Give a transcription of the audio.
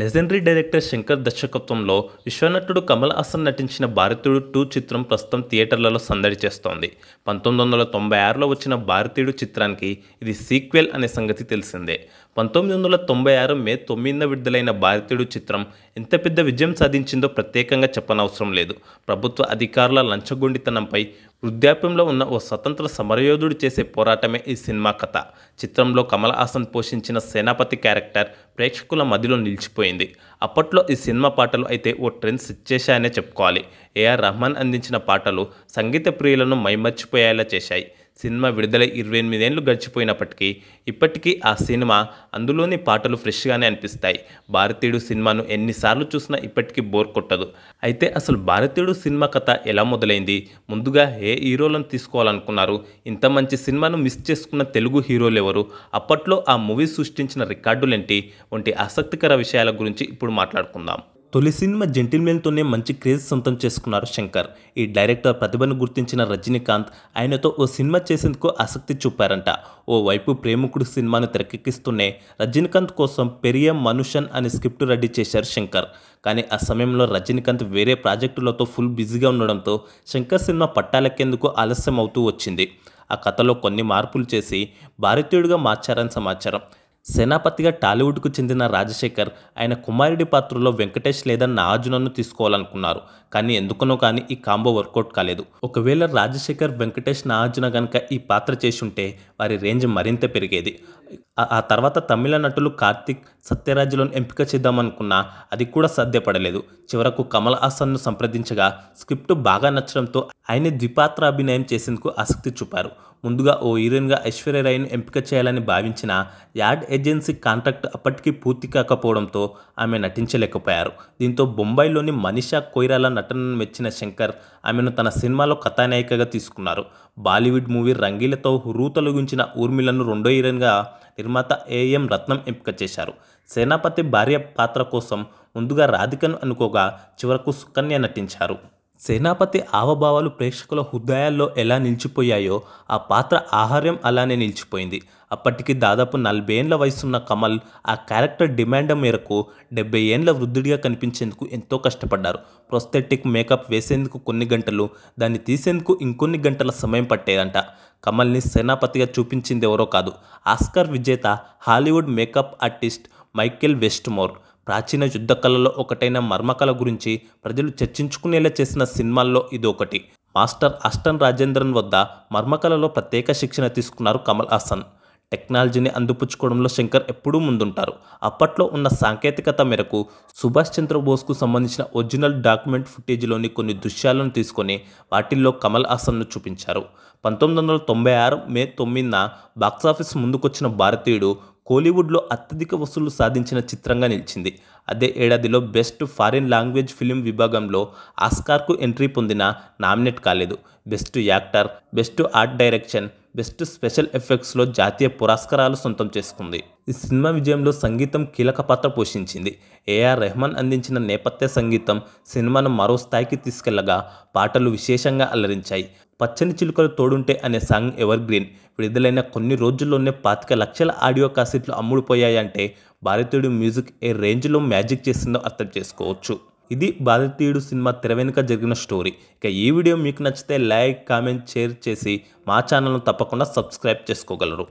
Legendary director Shankar దర్శకత్వంలో విశ్వనటుడు కమల్ హాసన్ నటించిన భారతీయుడు 2 చిత్రం ప్రస్తుతం థియేటర్లలో సందడి చేస్తోంది. 1996లో వచ్చిన భారతీయుడు చిత్రానికి ఇది సీక్వెల్ అనే సంగతి తెలిసిందే. 1996 మే 9న విడుదలైన భారతీయుడు చిత్రం ఎంత పెద్ద విజయం సాధించిందో ప్రత్యేకంగా చెప్పనవసరం లేదు. ప్రభుత్వ అధికారుల లంచగొండితనంపై వృద్ధాప్యంలో ఉన్న ఓ స్వతంత్ర సమరయోధుడు చేసే పోరాటమే ఈ సినిమా కథ. చిత్రంలో కమల్ హాసన్ పోషించిన సేనాపతి క్యారెక్టర్ ప్రేక్షకుల మదిలో నిలిచిపోయింది. అప్పట్లో ఈ సినిమా పాటలు అయితే ఓ ట్రెండ్ సెట్ చేశాయనే చెప్పుకోవాలి. ఏఆర్ రెహమాన్ అందించిన పాటలు సంగీత ప్రియులను మైమర్చిపోయేలా చేశాయి. సినిమా విడుదలై 28 ఏళ్లు గడిచిపోయినప్పటికీ ఇప్పటికీ ఆ సినిమా అందులోని పాటలు ఫ్రెష్గానే అనిపిస్తాయి. భారతీయుడు సినిమాను ఎన్నిసార్లు చూసినా ఇప్పటికీ బోర్ కొట్టదు. అయితే అసలు భారతీయుడు సినిమా కథ ఎలా మొదలైంది? ముందుగా ఏ హీరోలను తీసుకోవాలనుకున్నారు? ఇంత మంచి సినిమాను మిస్ చేసుకున్న తెలుగు హీరోలు ఎవరు? అప్పట్లో ఆ మూవీ సృష్టించిన రికార్డులేంటి? వంటి ఆసక్తికర విషయాల గురించి ఇప్పుడు మాట్లాడుకుందాం. తొలి సినిమా జెంటిల్మెన్తోనే మంచి క్రేజ్ సొంతం చేసుకున్నారు శంకర్. ఈ డైరెక్టర్ ప్రతిభను గుర్తించిన రజనీకాంత్ ఆయనతో ఓ సినిమా చేసేందుకు ఆసక్తి చూపారంట. ఓవైపు ప్రేమికుడు సినిమాను తెరకెక్కిస్తూనే రజనీకాంత్ కోసం పెరియం మనుషన్ అనే స్క్రిప్ట్ రెడీ చేశారు శంకర్. కానీ ఆ సమయంలో రజనీకాంత్ వేరే ప్రాజెక్టులతో ఫుల్ బిజీగా ఉండడంతో శంకర్ సినిమా పట్టాలెక్కేందుకు ఆలస్యం అవుతూ వచ్చింది. ఆ కథలో కొన్ని మార్పులు చేసి భారతీయుడిగా మార్చారని సమాచారం. సేనాపతిగా టాలీవుడ్కు చెందిన రాజశేఖర్ ఆయన కుమారుడి పాత్రలో వెంకటేష్ లేదా నాగార్జునను తీసుకోవాలనుకున్నారు. కానీ ఎందుకనో కానీ ఈ కాంబో వర్కౌట్ కాలేదు. ఒకవేళ రాజశేఖర్, వెంకటేష్, నాగార్జున కనుక ఈ పాత్ర చేసుంటే వారి రేంజ్ మరింత పెరిగేది. ఆ తర్వాత తమిళ నటులు కార్తిక్, సత్యరాజ్లను ఎంపిక చేద్దామనుకున్నా అది కూడా సాధ్యపడలేదు. చివరకు కమల్ హాసన్ను సంప్రదించగా స్క్రిప్ట్ బాగా నచ్చడంతో ఆయన ద్విపాత్ర అభినయం చేసేందుకు ఆసక్తి చూపారు. ముందుగా ఓ హీరోయిన్గా ఐశ్వర్యరాయ్ను ఎంపిక చేయాలని భావించిన యాడ్ ఏజెన్సీ కాంట్రాక్ట్ అప్పటికీ పూర్తి కాకపోవడంతో ఆమె నటించలేకపోయారు. దీంతో బొంబాయిలోని మనీషా కొయిరాలా నటనను మెచ్చిన శంకర్ ఆమెను తన సినిమాలో కథానాయికగా తీసుకున్నారు. బాలీవుడ్ మూవీ రంగీలతో హుర్రూ తొలగించిన ఊర్మిళను రెండో హీరోయిన్గా నిర్మాత ఏఎం రత్నం ఎంపిక చేశారు. సేనాపతి భార్య పాత్ర కోసం ముందుగా రాధికను అనుకోగా చివరకు సుకన్య నటించారు. సేనాపతి ఆవభావాలు ప్రేక్షకుల హృదయాల్లో ఎలా నిలిచిపోయాయో ఆ పాత్ర ఆహార్యం అలానే నిలిచిపోయింది. అప్పటికి దాదాపు 40 ఏళ్ల వయసున్న కమల్ ఆ క్యారెక్టర్ డిమాండ్ మేరకు 70 ఏళ్ల వృద్ధుడిగా కనిపించేందుకు ఎంతో కష్టపడ్డారు. ప్రొస్థెటిక్ మేకప్ వేసేందుకు కొన్ని గంటలు, దాన్ని తీసేందుకు ఇంకొన్ని గంటల సమయం పట్టేదంట. కమల్ని సేనాపతిగా చూపించింది ఎవరో కాదు, ఆస్కార్ విజేత హాలీవుడ్ మేకప్ ఆర్టిస్ట్ మైకేల్ వెస్ట్మోర్. ప్రాచీన యుద్ధ కళలో ఒకటైన మర్మకళ గురించి ప్రజలు చర్చించుకునేలా చేసిన సినిమాల్లో ఇదొకటి. మాస్టర్ ఆస్టన్ రాజేంద్రన్ వద్ద మర్మకళలో ప్రత్యేక శిక్షణ తీసుకున్నారు కమల్ హాసన్. టెక్నాలజీని అందిపుచ్చుకోవడంలో శంకర్ ఎప్పుడూ ముందుంటారు. అప్పట్లో ఉన్న సాంకేతికత మేరకు సుభాష్ చంద్రబోస్కు సంబంధించిన ఒరిజినల్ డాక్యుమెంట్ ఫుటేజ్లోని కొన్ని దృశ్యాలను తీసుకొని వాటిల్లో కమల్ హాసన్ను చూపించారు. 1996 మే 9న బాక్సాఫీస్ ముందుకొచ్చిన భారతీయుడు కోలీవుడ్లో అత్యధిక వసూళ్లు సాధించిన చిత్రంగా నిలిచింది. అదే ఏడాదిలో బెస్ట్ ఫారిన్ లాంగ్వేజ్ ఫిలిం విభాగంలో ఆస్కార్కు ఎంట్రీ పొందినా నామినేట్ కాలేదు. Best actor, best art direction, best special ఎఫెక్ట్స్లో జాతీయ పురస్కారాలు సొంతం చేసుకుంది. ఈ సినిమా విజయంలో సంగీతం కీలక పాత్ర పోషించింది. ఏఆర్ రెహమాన్ అందించిన నేపథ్య సంగీతం సినిమాను మరో స్థాయికి తీసుకెళ్లగా పాటలు విశేషంగా అలరించాయి. పచ్చని చిలుకలు తోడుంటే అనే సాంగ్ ఎవర్ గ్రీన్. విడుదలైన కొన్ని రోజుల్లోనే 25 లక్షల ఆడియో కాసెట్లు అమ్ముడుపోయాయంటే భారతీయుడు మ్యూజిక్ ఏ రేంజ్లో మ్యాజిక్ చేసిందో అర్థం చేసుకోవచ్చు. ఇది భారతీయుడు సినిమా తెర వెనుక జరిగిన స్టోరీ. ఇక ఈ వీడియో మీకు నచ్చితే లైక్, కామెంట్, షేర్ చేసి మా ఛానల్ను తప్పకుండా సబ్స్క్రైబ్ చేసుకోగలరు.